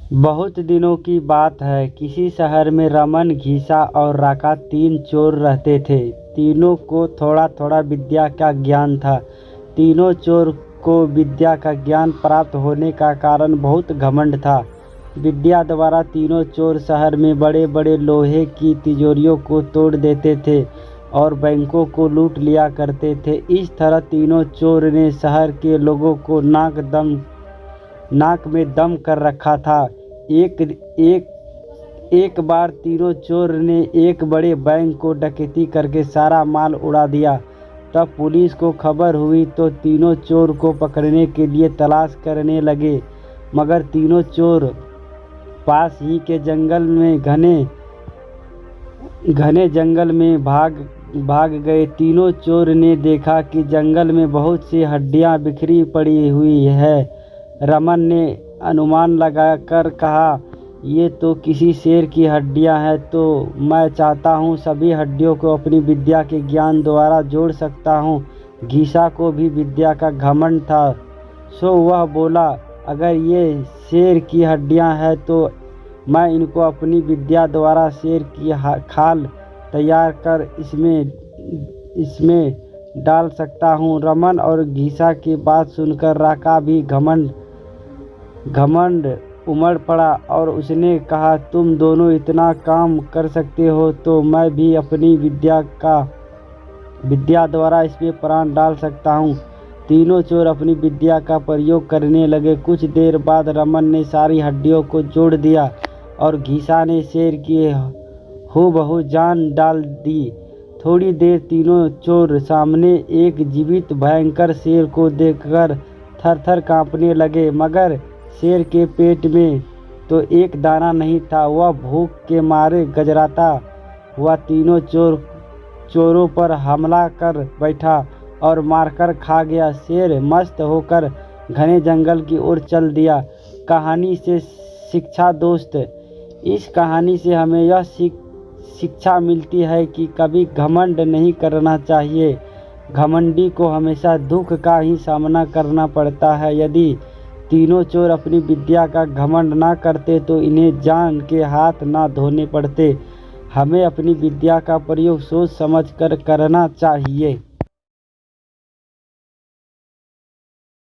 बहुत दिनों की बात है। किसी शहर में रमन, घीसा और राका 3 चोर रहते थे। तीनों को थोड़ा थोड़ा विद्या का ज्ञान था। तीनों चोर को विद्या का ज्ञान प्राप्त होने का कारण बहुत घमंड था। विद्या द्वारा तीनों चोर शहर में बड़े बड़े लोहे की तिजोरियों को तोड़ देते थे और बैंकों को लूट लिया करते थे। इस तरह तीनों चोर ने शहर के लोगों को नाक में दम कर रखा था। एक बार तीनों चोर ने एक बड़े बैंक को डकैती करके सारा माल उड़ा दिया। तब पुलिस को खबर हुई तो तीनों चोर को पकड़ने के लिए तलाश करने लगे, मगर तीनों चोर पास ही के घने जंगल में भाग गए। तीनों चोर ने देखा कि जंगल में बहुत सी हड्डियां बिखरी पड़ी हुई है। रमन ने अनुमान लगाकर कहा, ये तो किसी शेर की हड्डियां हैं, तो मैं चाहता हूँ सभी हड्डियों को अपनी विद्या के ज्ञान द्वारा जोड़ सकता हूँ। घीसा को भी विद्या का घमंड था, सो वह बोला, अगर ये शेर की हड्डियां हैं तो मैं इनको अपनी विद्या द्वारा शेर की खाल तैयार कर इसमें डाल सकता हूँ। रमन और घीसा की बात सुनकर राका भी घमंड उमड़ पड़ा और उसने कहा, तुम दोनों इतना काम कर सकते हो तो मैं भी अपनी विद्या द्वारा इसमें प्राण डाल सकता हूँ। तीनों चोर अपनी विद्या का प्रयोग करने लगे। कुछ देर बाद रमन ने सारी हड्डियों को जोड़ दिया और घीसा ने शेर की हूबहू जान डाल दी। थोड़ी देर तीनों चोर सामने एक जीवित भयंकर शेर को देखकर थर-थर कांपने लगे, मगर शेर के पेट में तो एक दाना नहीं था। वह भूख के मारे गजराता हुआ तीनों चोरों पर हमला कर बैठा और मारकर खा गया। शेर मस्त होकर घने जंगल की ओर चल दिया। कहानी से शिक्षा दोस्त, इस कहानी से हमें यह शिक्षा मिलती है कि कभी घमंड नहीं करना चाहिए। घमंडी को हमेशा दुख का ही सामना करना पड़ता है। यदि तीनों चोर अपनी विद्या का घमंड ना करते तो इन्हें जान के हाथ ना धोने पड़ते। हमें अपनी विद्या का प्रयोग सोच समझ कर करना चाहिए।